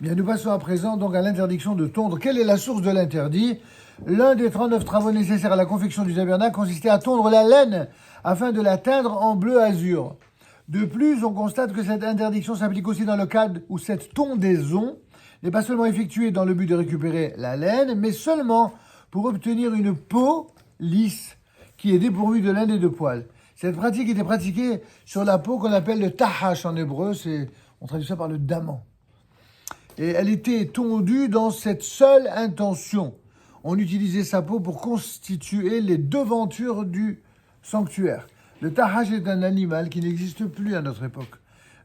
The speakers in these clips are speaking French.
Bien, nous passons à présent donc à l'interdiction de tondre. Quelle est la source de l'interdit? L'un des 39 travaux nécessaires à la confection du tabernacle consistait à tondre la laine afin de la teindre en bleu azur. De plus, on constate que cette interdiction s'applique aussi dans le cadre où cette tondaison n'est pas seulement effectuée dans le but de récupérer la laine, mais seulement pour obtenir une peau lisse qui est dépourvue de laine et de poils. Cette pratique était pratiquée sur la peau qu'on appelle le tahash en hébreu, on traduit ça par le daman. Et elle était tondue dans cette seule intention. On utilisait sa peau pour constituer les devantures du sanctuaire. Le tahash est un animal qui n'existe plus à notre époque.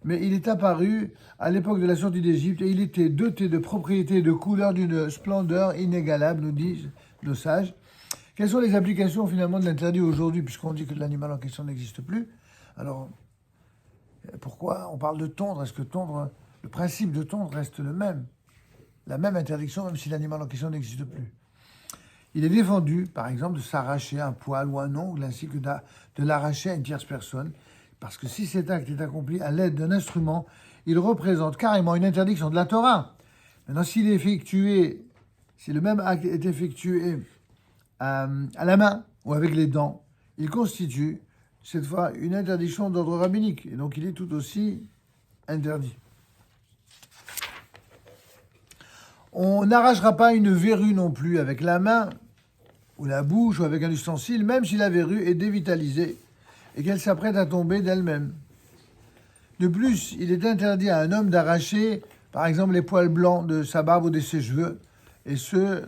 Mais il est apparu à l'époque de la sortie d'Égypte et il était doté de propriétés et de couleurs d'une splendeur inégalable, nous disent nos sages. Quelles sont les applications finalement de l'interdit aujourd'hui, puisqu'on dit que l'animal en question n'existe plus? Alors, pourquoi on parle de tondre? Est-ce que tondre, le principe de tondre reste le même? La même interdiction, même si l'animal en question n'existe plus. Il est défendu, par exemple, de s'arracher un poil ou un ongle, ainsi que de l'arracher à une tierce personne, parce que si cet acte est accompli à l'aide d'un instrument, il représente carrément une interdiction de la Torah. Maintenant, si le même acte est effectué à la main ou avec les dents, il constitue cette fois une interdiction d'ordre rabbinique, et donc il est tout aussi interdit. On n'arrachera pas une verrue non plus avec la main ou la bouche ou avec un ustensile, même si la verrue est dévitalisée et qu'elle s'apprête à tomber d'elle-même. De plus, il est interdit à un homme d'arracher, par exemple, les poils blancs de sa barbe ou de ses cheveux, et ce,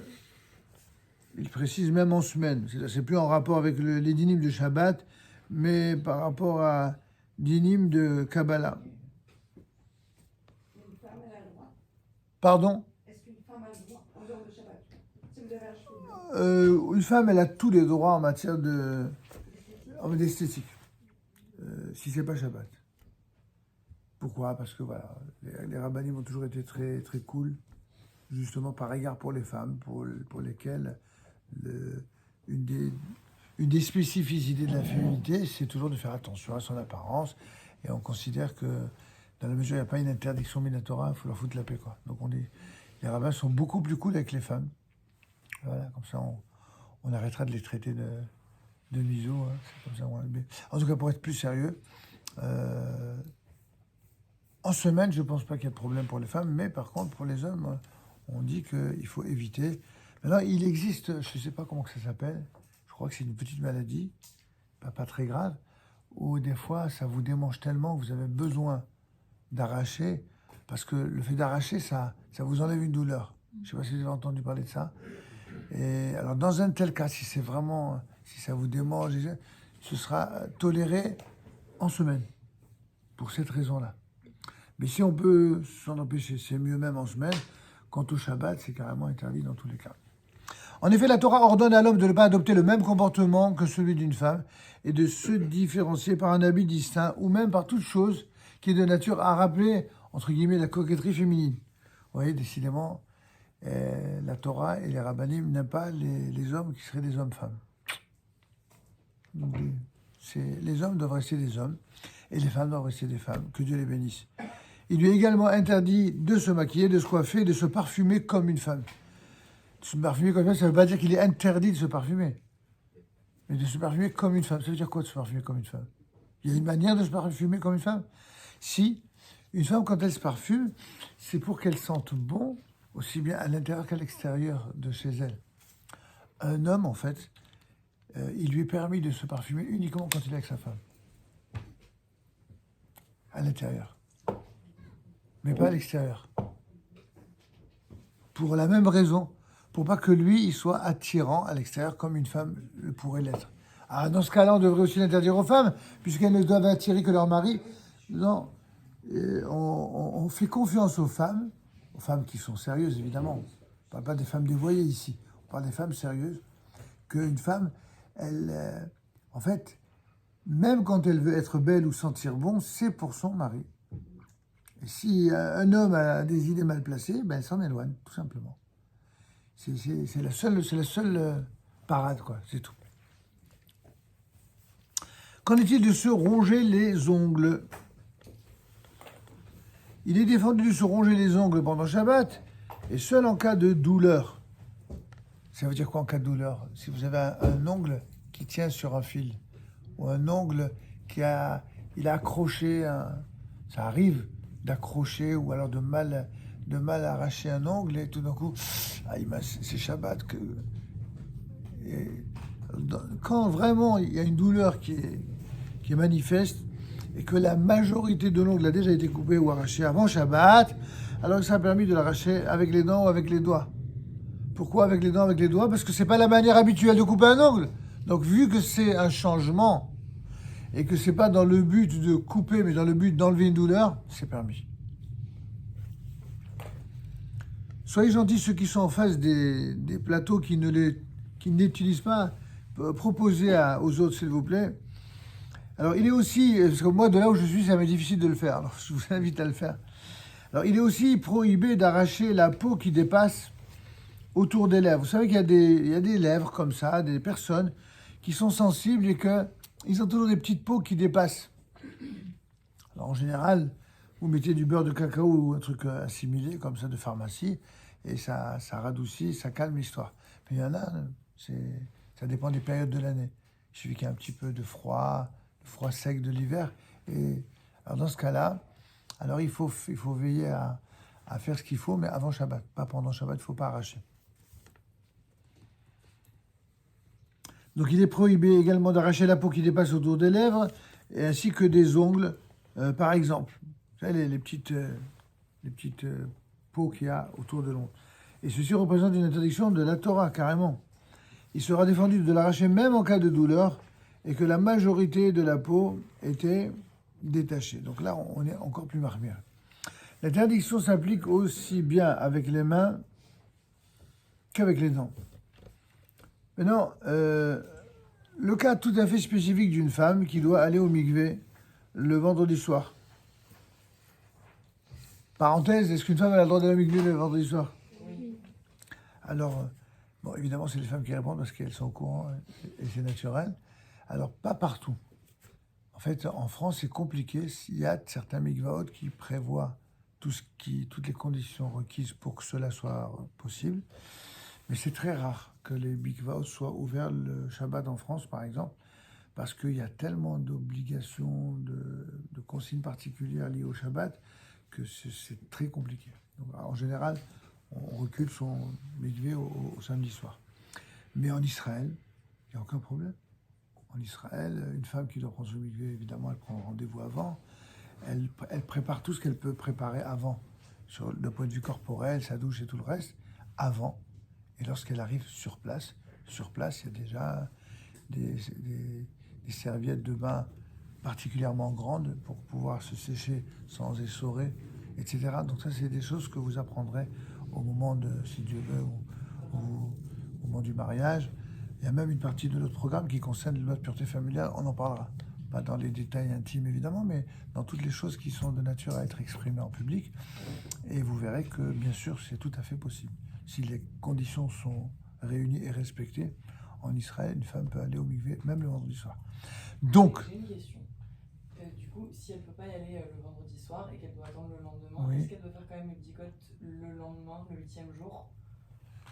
il précise même en semaine. C'est plus en rapport avec les dynimes de Shabbat, mais par rapport à dynimes de Kabbalah. Pardon? Une femme, elle a tous les droits en matière d'esthétique, si c'est pas Shabbat. Pourquoi? Parce que voilà, les rabbinim ont toujours été très, très cool, justement par égard pour les femmes, pour lesquelles une des spécificités de la féminité, c'est toujours de faire attention à son apparence, et on considère que dans la mesure où il n'y a pas une interdiction minatora, il faut leur foutre la paix, quoi. Donc les rabbins sont beaucoup plus cool avec les femmes. Voilà, comme ça on arrêtera de les traiter de miso. Hein, c'est comme ça. En tout cas, pour être plus sérieux, en semaine, je ne pense pas qu'il y ait de problème pour les femmes, mais par contre, pour les hommes, on dit qu'il faut éviter. Maintenant, il existe, je ne sais pas comment que ça s'appelle, je crois que c'est une petite maladie, pas très grave, où des fois, ça vous démange tellement que vous avez besoin d'arracher, parce que le fait d'arracher, ça vous enlève une douleur. Je ne sais pas si vous avez entendu parler de ça. Et alors, dans un tel cas, si ça vous démange, ce sera toléré en semaine, pour cette raison-là. Mais si on peut s'en empêcher, c'est mieux même en semaine. Quant au Shabbat, c'est carrément interdit dans tous les cas. En effet, la Torah ordonne à l'homme de ne pas adopter le même comportement que celui d'une femme et de se différencier par un habit distinct ou même par toute chose qui est de nature à rappeler, entre guillemets, la coquetterie féminine. Vous voyez, décidément, la Torah et les rabbinim n'aiment pas les hommes qui seraient des hommes-femmes. Les hommes doivent rester des hommes et les femmes doivent rester des femmes. Que Dieu les bénisse. Il lui est également interdit de se maquiller, de se coiffer, de se parfumer comme une femme. Se parfumer comme une femme, ça ne veut pas dire qu'il est interdit de se parfumer. Mais de se parfumer comme une femme. Ça veut dire quoi de se parfumer comme une femme? Il y a une manière de se parfumer comme une femme? Si, une femme, quand elle se parfume, c'est pour qu'elle sente bon, aussi bien à l'intérieur qu'à l'extérieur de chez elle. Un homme, en fait, il lui est permis de se parfumer uniquement quand il est avec sa femme. À l'intérieur. Mais pas à l'extérieur. Pour la même raison, pour pas que lui, il soit attirant à l'extérieur comme une femme le pourrait l'être. Ah, dans ce cas-là, on devrait aussi l'interdire aux femmes, puisqu'elles ne doivent attirer que leur mari. Non, on fait confiance aux femmes qui sont sérieuses, évidemment. On ne parle pas des femmes dévoyées ici, on parle des femmes sérieuses, qu'une femme, elle, en fait, même quand elle veut être belle ou sentir bon, c'est pour son mari. Et si un homme a des idées mal placées, ben, elle s'en éloigne, tout simplement. C'est la seule parade, quoi, c'est tout. Qu'en est-il de se ronger les ongles? Il est défendu de se ronger les ongles pendant Shabbat, et seul en cas de douleur. Ça veut dire quoi en cas de douleur? Si vous avez un ongle qui tient sur un fil, ou un ongle il a accroché, ça arrive d'accrocher, ou alors de mal arracher un ongle, et tout d'un coup, c'est Shabbat que... Quand vraiment il y a une douleur qui est manifeste, et que la majorité de l'ongle a déjà été coupé ou arraché avant Shabbat, alors ça a permis de l'arracher avec les dents ou avec les doigts. Pourquoi avec les dents, avec les doigts? Parce que c'est pas la manière habituelle de couper un ongle. Donc vu que c'est un changement, et que c'est pas dans le but de couper, mais dans le but d'enlever une douleur, c'est permis. Soyez gentils ceux qui sont en face des plateaux qui n'utilisent pas, proposez aux autres s'il vous plaît. Alors il est aussi, parce que moi de là où je suis ça m'est difficile de le faire, alors je vous invite à le faire. Alors il est aussi prohibé d'arracher la peau qui dépasse autour des lèvres. Vous savez qu'il y a des lèvres comme ça, des personnes qui sont sensibles et qu'ils ont toujours des petites peaux qui dépassent. Alors en général, vous mettez du beurre de cacao ou un truc assimilé comme ça de pharmacie et ça radoucit, ça calme l'histoire. Mais il y en a, ça dépend des périodes de l'année. Il suffit qu'il y ait un petit peu de froid sec de l'hiver. Et alors dans ce cas-là, alors il faut veiller à faire ce qu'il faut, mais avant Shabbat. Pas pendant Shabbat, il ne faut pas arracher. Donc il est prohibé également d'arracher la peau qui dépasse autour des lèvres, ainsi que des ongles, par exemple. Vous savez, les petites peaux qu'il y a autour de l'ongle. Et ceci représente une interdiction de la Torah, carrément. Il sera défendu de l'arracher même en cas de douleur, et que la majorité de la peau était détachée. Donc là, on est encore plus marmière. L'interdiction s'applique aussi bien avec les mains qu'avec les dents. Maintenant, le cas tout à fait spécifique d'une femme qui doit aller au mikvé le vendredi soir. Parenthèse, est-ce qu'une femme a le droit d'aller au mikvé le vendredi soir? Oui. Alors, bon, évidemment, c'est les femmes qui répondent parce qu'elles sont au courant et c'est naturel. Alors, pas partout. En fait, en France, c'est compliqué. Il y a certains mikvaot qui prévoient toutes les conditions requises pour que cela soit possible. Mais c'est très rare que les mikvaot soient ouverts le Shabbat en France, par exemple, parce qu'il y a tellement d'obligations, de consignes particulières liées au Shabbat, que c'est très compliqué. Donc, en général, on recule son mikvé au samedi soir. Mais en Israël, il n'y a aucun problème. En Israël, une femme qui doit prendre son mikvé, évidemment, elle prend rendez-vous avant. Elle prépare tout ce qu'elle peut préparer avant, sur le point de vue corporel, sa douche et tout le reste, avant. Et lorsqu'elle arrive sur place, il y a déjà des serviettes de bain particulièrement grandes pour pouvoir se sécher sans essorer, etc. Donc ça, c'est des choses que vous apprendrez au moment de, si Dieu veut, ou au moment du mariage. Il y a même une partie de notre programme qui concerne les lois de pureté familiale, on en parlera. Pas dans les détails intimes évidemment, mais dans toutes les choses qui sont de nature à être exprimées en public. Et vous verrez que, bien sûr, c'est tout à fait possible. Si les conditions sont réunies et respectées, en Israël, une femme peut aller au mikvé, même le vendredi soir. Donc... J'ai une question. Du coup, si elle ne peut pas y aller le vendredi soir et qu'elle doit attendre le lendemain, oui. Est-ce qu'elle doit faire quand même le bdikot le lendemain, le 8e jour?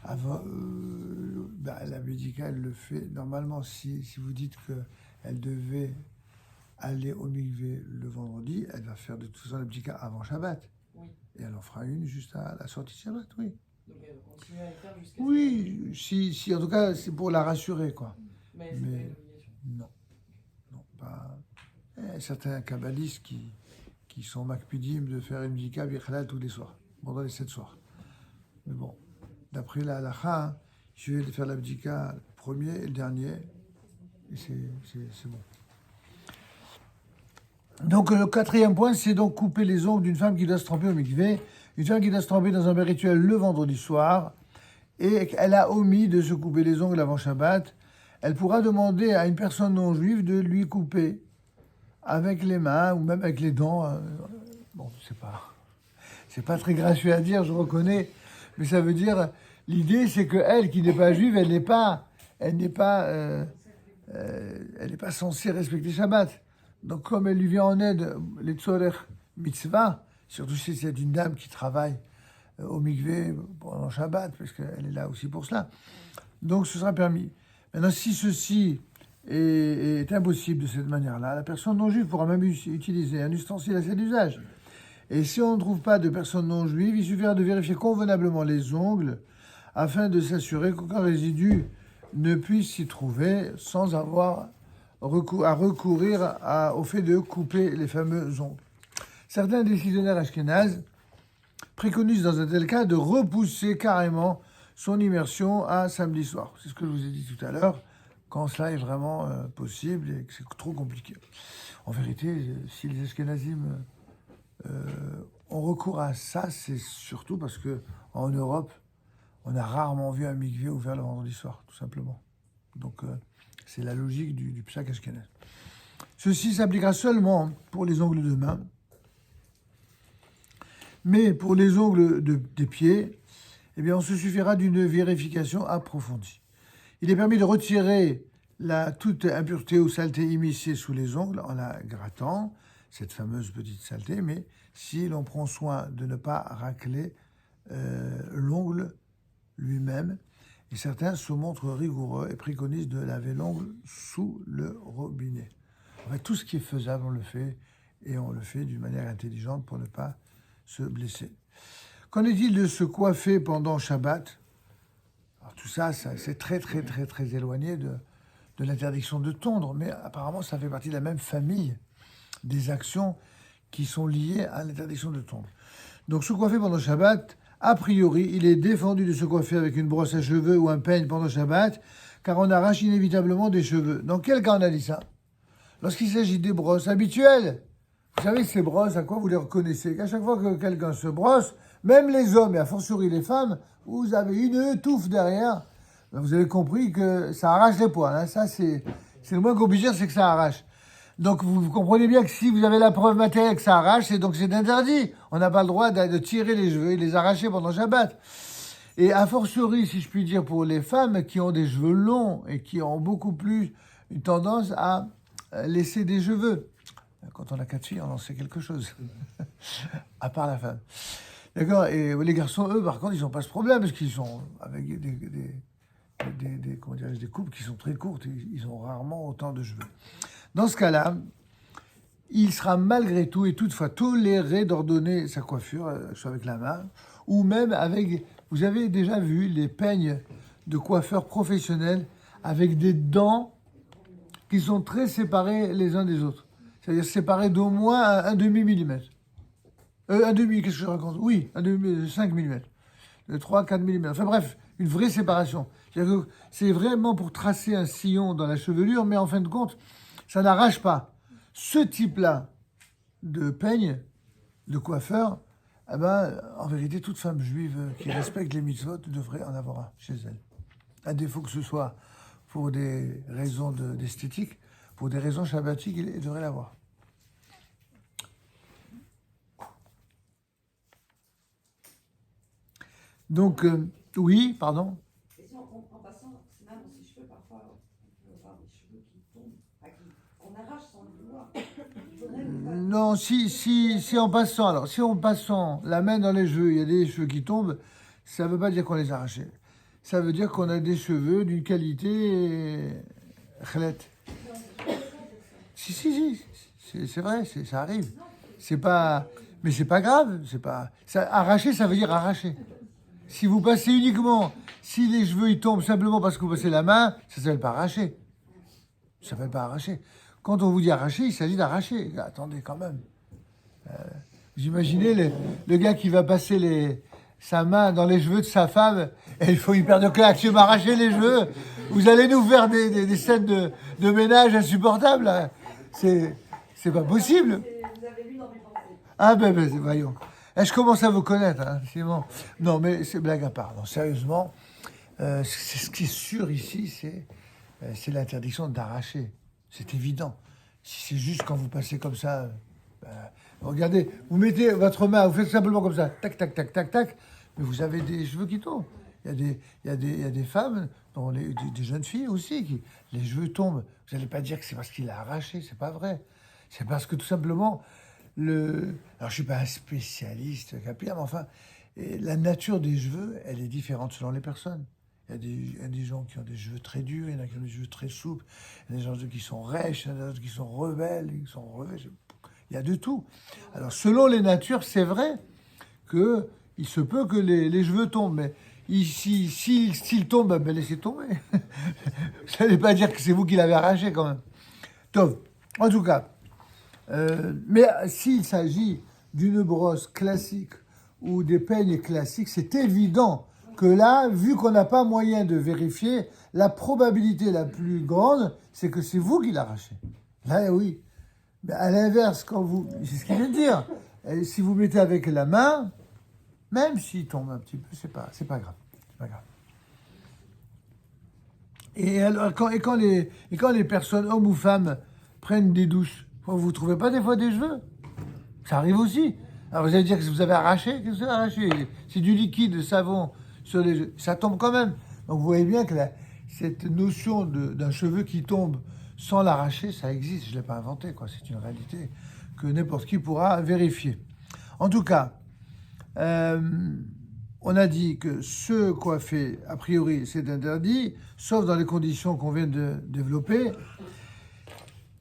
Avant, la médicale elle le fait. Normalement, si vous dites qu'elle devait aller au mikvé le vendredi, elle va faire de toute façon la bdika avant Shabbat. Oui. Et elle en fera une juste à la sortie de Shabbat, oui. Donc elle va continuer à les faire jusqu'à... Oui, si en tout cas, c'est pour la rassurer, quoi. Mais c'est pas une obligation. Non, pas... certains kabbalistes qui sont makpidim de faire une bdika bichalal tous les soirs, pendant les 7 soirs. Mais bon, d'après la halakha, je vais faire la bdika le premier et le dernier, et c'est bon. Donc le quatrième point, c'est donc couper les ongles d'une femme qui doit se tremper au mikvé. Une femme qui doit se tremper dans un bain rituel le vendredi soir, et elle a omis de se couper les ongles avant Shabbat, elle pourra demander à une personne non juive de lui couper avec les mains ou même avec les dents. Bon, c'est pas très gracieux à dire, je reconnais, mais ça veut dire, l'idée c'est que elle qui n'est pas juive, elle n'est pas censée respecter Shabbat. Donc comme elle lui vient en aide, les tzorech mitzvah, surtout si c'est une dame qui travaille au mikvé pendant Shabbat, parce qu'elle est là aussi pour cela. Donc ce sera permis. Maintenant, si ceci est impossible de cette manière-là, la personne non juive pourra même utiliser un ustensile à cet usage. Et si on ne trouve pas de personne non juive, il suffira de vérifier convenablement les ongles afin de s'assurer qu'aucun résidu ne puisse s'y trouver sans avoir à recourir au fait de couper les fameux ongles. Certains décisionnaires ashkénazes préconisent dans un tel cas de repousser carrément son immersion à samedi soir. C'est ce que je vous ai dit tout à l'heure, quand cela est vraiment possible et que c'est trop compliqué. En vérité, si les ashkénazim ont recours à ça, c'est surtout parce que en Europe, on a rarement vu un mikvé ouvert le vendredi soir, tout simplement. Donc, c'est la logique du psak ashkénaz. Ceci s'appliquera seulement pour les ongles de main, mais pour les ongles des pieds, eh bien, on se suffira d'une vérification approfondie. Il est permis de retirer toute impureté ou saleté immiscée sous les ongles en la grattant, cette fameuse petite saleté, mais si l'on prend soin de ne pas racler l'ongle lui-même, et certains se montrent rigoureux et préconisent de laver l'ongle sous le robinet. En fait, tout ce qui est faisable, on le fait, et on le fait d'une manière intelligente pour ne pas se blesser. Qu'en est-il de se coiffer pendant Shabbat? Alors, tout ça, c'est très éloigné de l'interdiction de tondre, mais apparemment, ça fait partie de la même famille des actions qui sont liées à l'interdiction de tondre. Donc, se coiffer pendant Shabbat, a priori, il est défendu de se coiffer avec une brosse à cheveux ou un peigne pendant Shabbat, car on arrache inévitablement des cheveux. Dans quel cas on a dit ça? Lorsqu'il s'agit des brosses habituelles. Vous savez, ces brosses, à quoi vous les reconnaissez? Qu'à chaque fois que quelqu'un se brosse, même les hommes, et a fortiori les femmes, vous avez une touffe derrière. Vous avez compris que ça arrache les poils. Hein. Ça, c'est le moins qu'on puisse dire, c'est que ça arrache. Donc, vous comprenez bien que si vous avez la preuve matérielle que ça arrache, c'est interdit. On n'a pas le droit de tirer les cheveux et les arracher pendant Shabbat. Et a fortiori, si je puis dire, pour les femmes qui ont des cheveux longs et qui ont beaucoup plus une tendance à laisser des cheveux. Quand on a 4 filles, on en sait quelque chose. À part la femme. D'accord? Et les garçons, eux, par contre, ils n'ont pas ce problème parce qu'ils sont avec des coupes qui sont très courtes. Ils ont rarement autant de cheveux. Dans ce cas-là, il sera malgré tout et toutefois toléré d'ordonner sa coiffure, soit avec la main, ou même avec... Vous avez déjà vu les peignes de coiffeurs professionnels avec des dents qui sont très séparés les uns des autres. C'est-à-dire séparés d'au moins un demi-millimètre. Un demi, qu'est-ce que je raconte? Oui, un demi, 5 millimètres. 3, 4 millimètres. Enfin bref, une vraie séparation. C'est-à-dire que c'est vraiment pour tracer un sillon dans la chevelure, mais en fin de compte, ça n'arrache pas. Ce type-là de peigne, de coiffeur, eh ben, en vérité, toute femme juive qui respecte les mitzvot devrait en avoir un chez elle. À défaut que ce soit pour des raisons d'esthétique, pour des raisons shabbatiques, il devrait l'avoir. Donc, oui, pardon. Et si en passant, même dans ses cheveux, parfois, on peut avoir des cheveux qui tombent, qu'on arrache sans le vouloir. Non, si en passant la main dans les cheveux, il y a des cheveux qui tombent, ça ne veut pas dire qu'on les a arrachés. Ça veut dire qu'on a des cheveux d'une qualité chlette. Si, c'est vrai, ça arrive. C'est pas, mais c'est pas grave. Arracher, ça veut dire arracher. Si vous passez uniquement, si les cheveux ils tombent simplement parce que vous passez la main, ça s'appelle pas arracher. Ça s'appelle pas arracher. Quand on vous dit arracher, il s'agit d'arracher. Attendez quand même. Vous imaginez le gars qui va passer sa main dans les cheveux de sa femme et il faut une paire de claques, tu m'arracher les cheveux. Vous allez nous faire des scènes de ménage insupportables. Hein. C'est pas possible. Vous avez lu dans mes pensées. Ah ben voyons. Je commence à vous connaître, hein, c'est bon. Non, mais c'est blague à part. Non, sérieusement, ce qui est sûr ici, c'est l'interdiction d'arracher. C'est évident. Si c'est juste quand vous passez comme ça, regardez, vous mettez votre main, vous faites simplement comme ça, tac, tac, tac, tac, tac, mais vous avez des cheveux qui tombent. Il y a des femmes, dont des jeunes filles aussi, qui les cheveux tombent. Vous n'allez pas dire que c'est parce qu'il a arraché, c'est pas vrai. C'est parce que tout simplement, Alors, je suis pas un spécialiste capillaire, mais enfin, la nature des cheveux, elle est différente selon les personnes. Il y a des gens qui ont des cheveux très durs, il y en a qui ont des cheveux très souples, il y a des gens qui sont rêches, il y en a d'autres qui sont rebelles, qui sont revêches. Il y a de tout. Alors, selon les natures, c'est vrai que il se peut que les cheveux tombent, mais s'ils tombent, ben laissez tomber. Ça ne veut pas dire que c'est vous qui l'avez arraché quand même. Top. En tout cas, mais s'il s'agit d'une brosse classique ou des peignes classiques, c'est évident que là, vu qu'on n'a pas moyen de vérifier, la probabilité la plus grande, c'est que c'est vous qui l'arrachez. Là, oui. Mais à l'inverse, c'est ce qu'il vient de dire. Et si vous mettez avec la main, même s'il tombe un petit peu, c'est pas grave. C'est pas grave. Et alors, quand les personnes, hommes ou femmes, prennent des douches, vous trouvez pas des fois des cheveux? Ça arrive aussi. Alors vous allez dire que vous avez arraché? Qu'est-ce que vous avez arraché? C'est du liquide, de savon sur les cheveux. Ça tombe quand même. Donc vous voyez bien que cette notion d'un cheveu qui tombe sans l'arracher, ça existe. Je ne l'ai pas inventé, quoi. C'est une réalité que n'importe qui pourra vérifier. En tout cas, on a dit que se coiffer, a priori, c'est interdit, sauf dans les conditions qu'on vient de développer.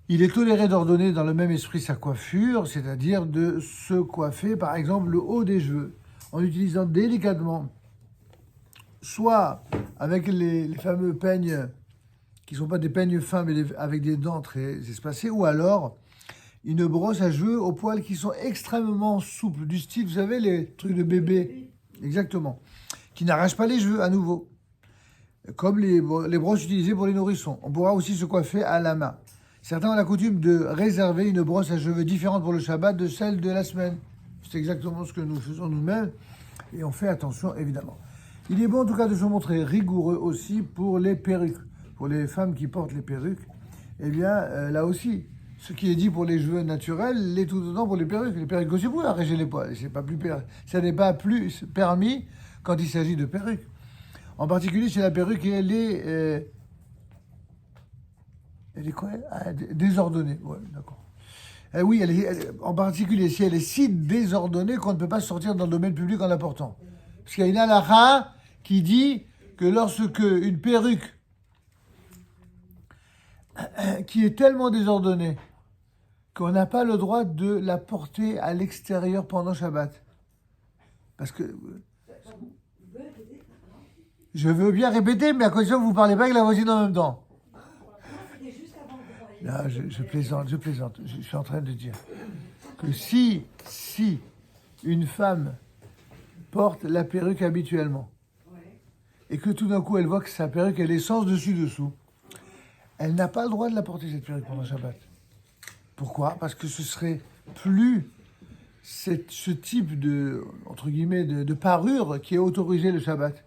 Il est toléré d'ordonner dans le même esprit sa coiffure, c'est-à-dire de se coiffer, par exemple, le haut des cheveux, en utilisant délicatement, soit avec les fameux peignes, qui ne sont pas des peignes fins, mais avec des dents très espacées, ou alors une brosse à cheveux aux poils qui sont extrêmement souples, du style, vous savez, les trucs de bébé, exactement, qui n'arrachent pas les cheveux à nouveau, comme les brosses utilisées pour les nourrissons. On pourra aussi se coiffer à la main. Certains ont la coutume de réserver une brosse à cheveux différente pour le Shabbat de celle de la semaine. C'est exactement ce que nous faisons nous-mêmes, et on fait attention, évidemment. Il est bon, en tout cas, de se montrer rigoureux aussi pour les perruques. Pour les femmes qui portent les perruques, eh bien, là aussi, ce qui est dit pour les cheveux naturels l'est tout autant pour les perruques. Les perruques aussi, vous pouvez arracher les poils. Ça n'est pas plus permis quand il s'agit de perruques. En particulier, c'est la perruque et elle est quoi? Désordonnée. Ouais, d'accord. Oui, en particulier, si elle est si désordonnée qu'on ne peut pas sortir dans le domaine public en la portant. Parce qu'il y a une halakha qui dit que lorsque une perruque qui est tellement désordonnée qu'on n'a pas le droit de la porter à l'extérieur pendant Shabbat. Parce que... Je veux bien répéter, mais à condition que vous ne parlez pas avec la voisine en même temps. Là, je plaisante. Je suis en train de dire que si une femme porte la perruque habituellement, et que tout d'un coup elle voit que sa perruque elle est sans dessus-dessous, elle n'a pas le droit de la porter cette perruque pendant Shabbat. Pourquoi? Parce que ce serait plus ce type de, entre guillemets, de parure qui est autorisé le Shabbat.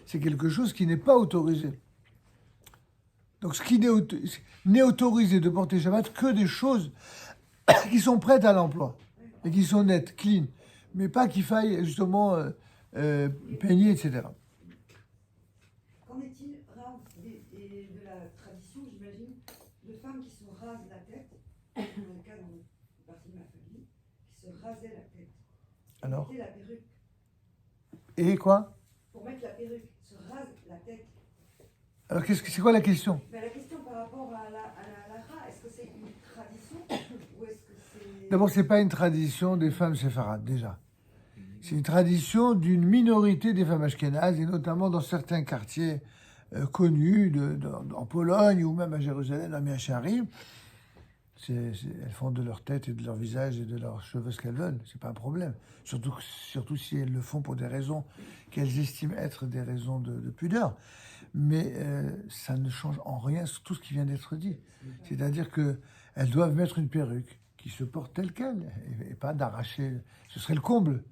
C'est quelque chose qui n'est pas autorisé. Donc ce qui n'est autorisé de porter Shabbat que des choses qui sont prêtes à l'emploi et qui sont nettes, clean, mais pas qu'il faille justement peigner, etc. Qu'en est-il de la tradition, j'imagine, de femmes qui se rasent la tête, dans le cas dans une partie de ma famille, qui se rasaient la tête. Alors mettaient la perruque. Et quoi? Pour mettre la perruque, se rase la tête. Alors c'est quoi la question? Mais la question par rapport à la halakha, est-ce que c'est une tradition ou est-ce que c'est... D'abord, c'est pas une tradition des femmes séfarades, déjà. C'est une tradition d'une minorité des femmes ashkénazes, et notamment dans certains quartiers connus, en Pologne ou même à Jérusalem, à Miacharim. Elles font de leur tête et de leur visage et de leurs cheveux ce qu'elles veulent. C'est pas un problème. Surtout si elles le font pour des raisons qu'elles estiment être des raisons de pudeur. Mais ça ne change en rien tout ce qui vient d'être dit. C'est-à-dire qu'elles doivent mettre une perruque qui se porte telle qu'elle et pas d'arracher. Ce serait le comble.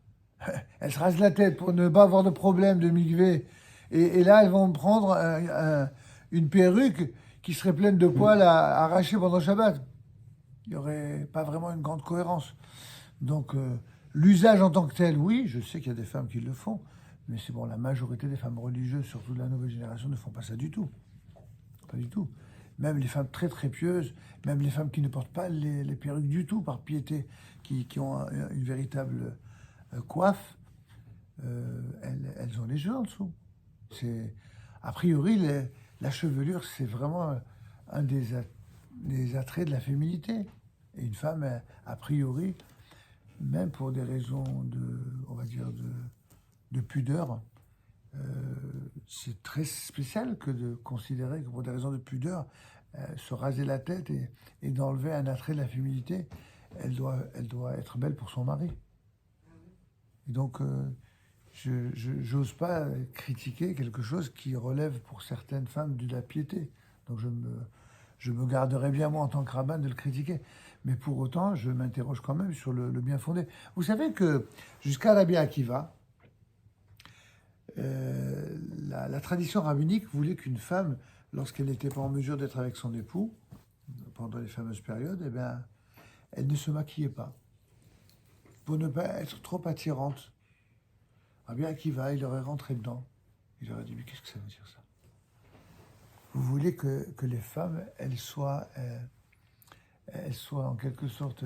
Elles se rasent la tête pour ne pas avoir de problème de migvé. Et là, elles vont prendre une perruque qui serait pleine de poils à arracher pendant Shabbat. Il n'y aurait pas vraiment une grande cohérence. Donc, l'usage en tant que tel, oui, je sais qu'il y a des femmes qui le font, mais c'est bon, la majorité des femmes religieuses, surtout de la nouvelle génération, ne font pas ça du tout. Pas du tout. même les femmes très très pieuses, même les femmes qui ne portent pas les perruques du tout par piété, qui ont une véritable coiffe, elles ont les yeux en dessous. C'est, a priori, la chevelure, c'est vraiment un des attraits de la féminité. Et une femme, a priori, même pour des raisons on va dire, de pudeur, c'est très spécial que de considérer que pour des raisons de pudeur, se raser la tête et d'enlever un attrait de la féminité, elle doit être belle pour son mari. Et donc, je n'ose pas critiquer quelque chose qui relève pour certaines femmes de la piété. Donc je me garderai bien, moi, en tant que rabbin, de le critiquer. Mais pour autant, je m'interroge quand même sur le bien fondé. Vous savez que jusqu'à Rabbi Akiva, la tradition rabbinique voulait qu'une femme, lorsqu'elle n'était pas en mesure d'être avec son époux, pendant les fameuses périodes, eh bien, elle ne se maquillait pas, pour ne pas être trop attirante. Rabbi Akiva, il aurait rentré dedans. Il aurait dit, mais qu'est-ce que ça veut dire ça? Vous voulez que les femmes, elles soient en quelque sorte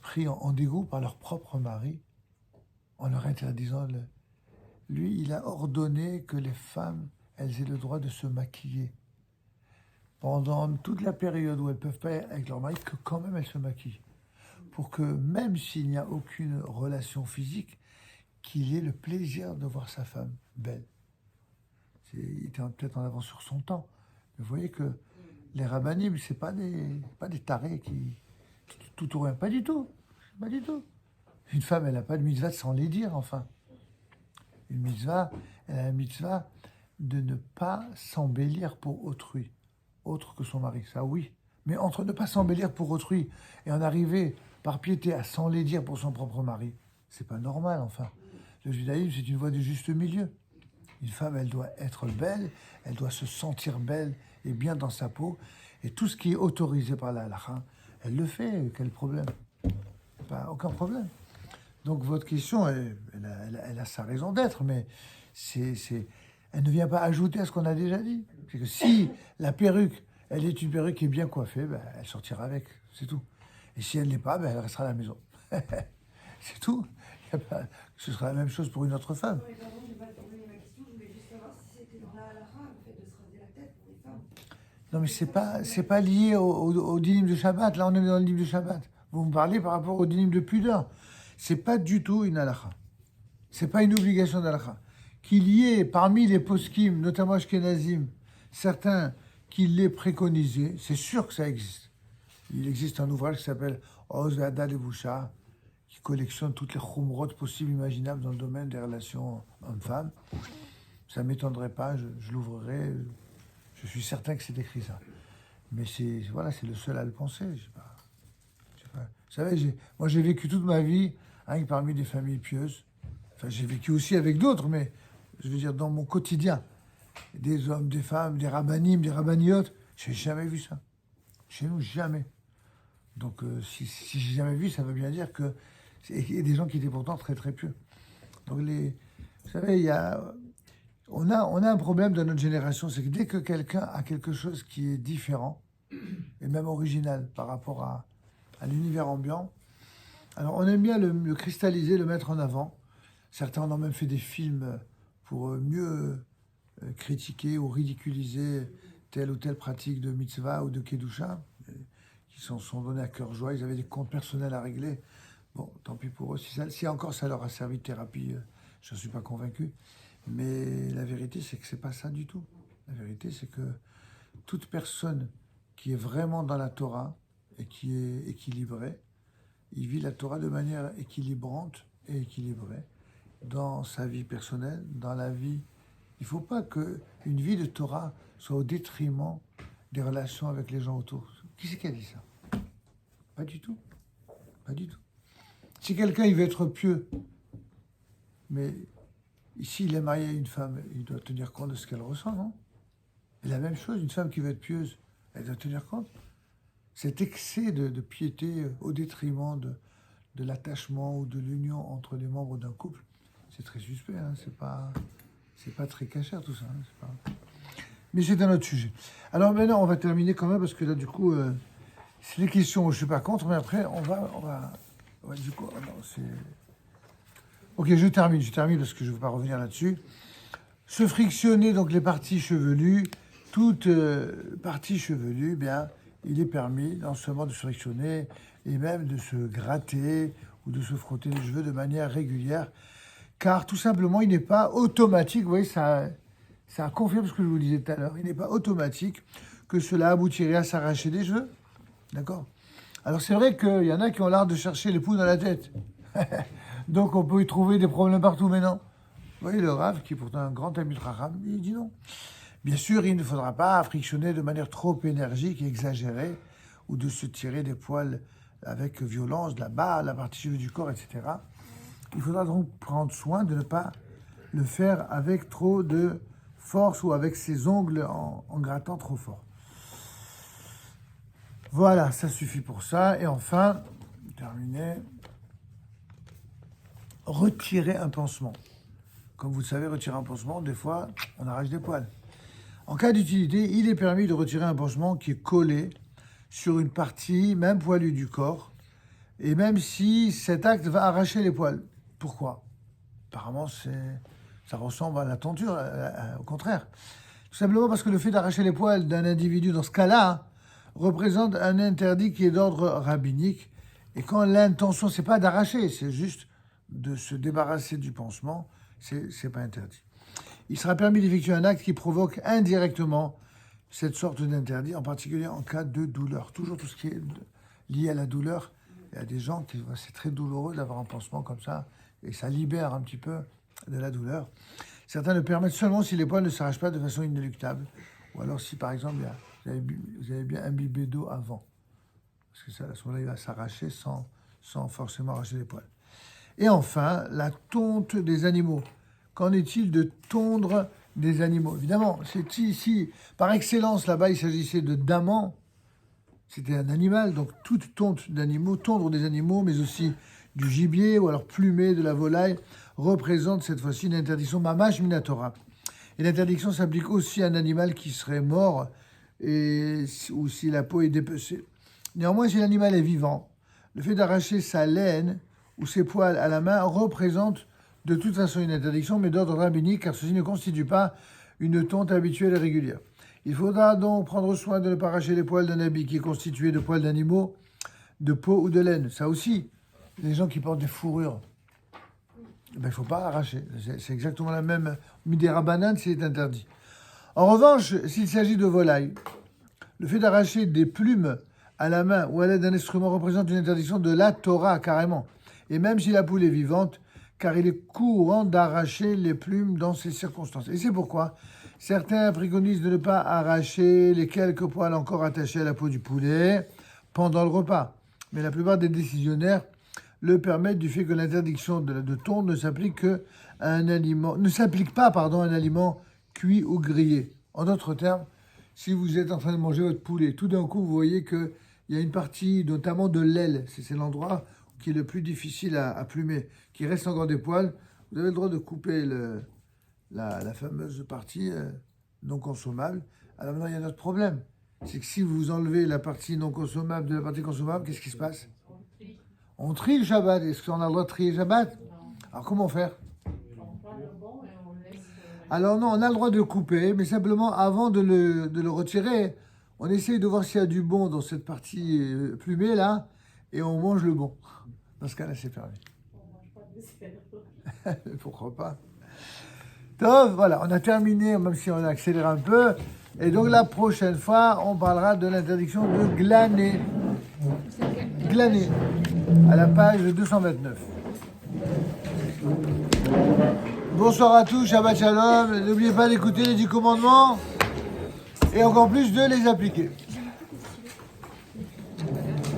prises en dégoût par leur propre mari, en leur interdisant Lui, il a ordonné que les femmes, elles aient le droit de se maquiller. Pendant toute la période où elles ne peuvent pas être avec leur mari, que quand même elles se maquillent. Pour que même s'il n'y a aucune relation physique, qu'il ait le plaisir de voir sa femme belle. Il était peut-être en avance sur son temps. Mais vous voyez que les rabbinim, ce n'est pas des tarés qui... Tout ou rien. Pas du tout. Pas du tout. Une femme, elle n'a pas de mitzvah sans les dire, enfin. Une mitzvah, elle a la mitzvah de ne pas s'embellir pour autrui, autre que son mari, ça oui. Mais entre ne pas s'embellir pour autrui et en arriver par piété à s'enlaidir pour son propre mari, c'est pas normal, enfin. Le judaïsme, c'est une voie du juste milieu. Une femme, elle doit être belle, elle doit se sentir belle et bien dans sa peau, et tout ce qui est autorisé par la halakha, elle le fait. Quel problème? Pas aucun problème. Donc votre question, elle a sa raison d'être, mais elle ne vient pas ajouter à ce qu'on a déjà dit. C'est que si la perruque, elle est une perruque qui est bien coiffée, ben, elle sortira avec, c'est tout. Et si elle ne l'est pas, ben, elle restera à la maison. C'est tout. Ce sera la même chose pour une autre femme. Oui, pardon, je n'ai pas terminé ma question. Je voulais juste savoir si c'était dans la halakha, le fait de se raser la tête pour les femmes. Non, mais c'est pas lié au dinim de Shabbat. Là, on est dans le dinim de Shabbat. Vous me parlez par rapport au dinim de pudeur. C'est pas du tout une halakha. C'est pas une obligation d'halakha. Qu'il y ait parmi les poskim, notamment ashkenazim, certains qui l'aient préconisé, c'est sûr que ça existe. Il existe un ouvrage qui s'appelle Oz V'Hadad Levusha, qui collectionne toutes les khumrot possibles, imaginables dans le domaine des relations hommes-femmes. Ça ne m'étonnerait pas, je l'ouvrirai. Je suis certain que c'est écrit ça. Mais c'est le seul à le penser. Je sais pas. Vous savez, moi j'ai vécu toute ma vie parmi des familles pieuses. Enfin, j'ai vécu aussi avec d'autres, mais je veux dire, dans mon quotidien, des hommes, des femmes, des rabbinim, des rabbiniotes, j'ai jamais vu ça. Chez nous, jamais. Donc, si j'ai jamais vu, ça veut bien dire que y a des gens qui étaient pourtant très très pieux. Donc, vous savez, on a un problème dans notre génération, c'est que dès que quelqu'un a quelque chose qui est différent, et même original par rapport à l'univers ambiant, alors on aime bien le cristalliser, le mettre en avant. Certains en ont même fait des films pour mieux critiquer ou ridiculiser telle ou telle pratique de mitzvah ou de kedusha, qui sont donnés à cœur joie. Ils avaient des comptes personnels à régler. Bon, tant pis pour eux. Si encore ça leur a servi de thérapie, je ne suis pas convaincu. Mais la vérité, c'est que c'est pas ça du tout. La vérité, c'est que toute personne qui est vraiment dans la Torah et qui est équilibrée, il vit la Torah de manière équilibrante et équilibrée dans sa vie personnelle, dans la vie. Il ne faut pas qu'une vie de Torah soit au détriment des relations avec les gens autour. Qui c'est qui a dit ça? Pas du tout. Pas du tout. Si quelqu'un il veut être pieux, mais ici il est marié à une femme, il doit tenir compte de ce qu'elle ressent, non? Et la même chose, une femme qui veut être pieuse, elle doit tenir compte. Cet excès de piété au détriment de l'attachement ou de l'union entre les membres d'un couple, c'est très suspect, hein, c'est pas très cachère tout ça. Hein, Mais c'est un autre sujet. Alors maintenant, on va terminer quand même, parce que là, du coup, c'est les questions où je ne suis pas contre, mais après, on va du coup, non, c'est... Ok, je termine parce que je ne veux pas revenir là-dessus. Se frictionner, donc les parties chevelues, toute partie chevelue, bien, il est permis non seulement de se frictionner, et même de se gratter ou de se frotter les cheveux de manière régulière, car tout simplement, il n'est pas automatique, vous voyez, ça confirme ce que je vous disais tout à l'heure, il n'est pas automatique que cela aboutirait à s'arracher des cheveux, d'accord? Alors c'est vrai qu'il y en a qui ont l'art de chercher les poux dans la tête, donc on peut y trouver des problèmes partout, mais non. Vous voyez, le Rav, qui est pourtant un grand ami de Raham, il dit non. Bien sûr, il ne faudra pas frictionner de manière trop énergique et exagérée, ou de se tirer des poils avec violence de la barbe, la partie cheveux du corps, etc. Il faudra donc prendre soin de ne pas le faire avec trop de force ou avec ses ongles en grattant trop fort. Voilà, ça suffit pour ça. Et enfin, terminé, retirer un pansement. Comme vous le savez, retirer un pansement, des fois, on arrache des poils. En cas d'utilité, il est permis de retirer un pansement qui est collé sur une partie, même poilue du corps, et même si cet acte va arracher les poils. Pourquoi? Apparemment, ça ressemble à la tenture, au contraire. Tout simplement parce que le fait d'arracher les poils d'un individu dans ce cas-là représente un interdit qui est d'ordre rabbinique. Et quand l'intention, c'est pas d'arracher, c'est juste de se débarrasser du pansement, c'est pas interdit. Il sera permis d'effectuer un acte qui provoque indirectement cette sorte d'interdit, en particulier en cas de douleur. Toujours tout ce qui est lié à la douleur. Il y a des gens qui, c'est très douloureux d'avoir un pansement comme ça, et ça libère un petit peu de la douleur. Certains le permettent seulement si les poils ne s'arrachent pas de façon inéluctable, ou alors si par exemple vous avez bien imbibé d'eau avant, parce que ça, à ce moment-là, il va s'arracher sans forcément arracher les poils. Et enfin, la tonte des animaux. Qu'en est-il de tondre des animaux? Évidemment, c'est ici, par excellence, là-bas, il s'agissait de daman. C'était un animal, donc toute tonte d'animaux, tondre des animaux, mais aussi du gibier ou alors plumer de la volaille, représente cette fois-ci une interdiction mamash minatora. Et l'interdiction s'applique aussi à un animal qui serait mort ou si la peau est dépecée. Néanmoins, si l'animal est vivant, le fait d'arracher sa laine ou ses poils à la main représente de toute façon une interdiction, mais d'ordre rabbinique, car ceci ne constitue pas une tonte habituelle et régulière. Il faudra donc prendre soin de ne pas arracher les poils d'un habit qui est constitué de poils d'animaux, de peau ou de laine. Ça aussi, les gens qui portent des fourrures, il ne faut pas arracher. C'est exactement la même midera banane, c'est interdit. En revanche, s'il s'agit de volailles, le fait d'arracher des plumes à la main ou à l'aide d'un instrument représente une interdiction de la Torah, carrément. Et même si la poule est vivante, car il est courant d'arracher les plumes dans ces circonstances. Et c'est pourquoi certains préconisent de ne pas arracher les quelques poils encore attachés à la peau du poulet pendant le repas. Mais la plupart des décisionnaires le permettent du fait que l'interdiction de tondre ne s'applique pas à un aliment cuit ou grillé. En d'autres termes, si vous êtes en train de manger votre poulet, tout d'un coup vous voyez qu'il y a une partie, notamment de l'aile, c'est l'endroit qui est le plus difficile à plumer, qui reste encore des poils, vous avez le droit de couper la fameuse partie non consommable. Alors maintenant, il y a un autre problème. C'est que si vous enlevez la partie non consommable de la partie consommable, qu'est-ce qui se passe? On trie le Shabbat. Est-ce qu'on a le droit de trier le Shabbat? Alors comment faire? Alors non, on a le droit de couper, mais simplement avant de le retirer, on essaye de voir s'il y a du bon dans cette partie plumée là, et on mange le bon. Dans ce cas-là, c'est permis. Pourquoi pas? Donc, voilà, on a terminé, même si on a accéléré un peu. Et donc, la prochaine fois, on parlera de l'interdiction de glaner. Glaner, à la page 229. Bonsoir à tous, Shabbat Shalom. N'oubliez pas d'écouter les 10 commandements et encore plus de les appliquer.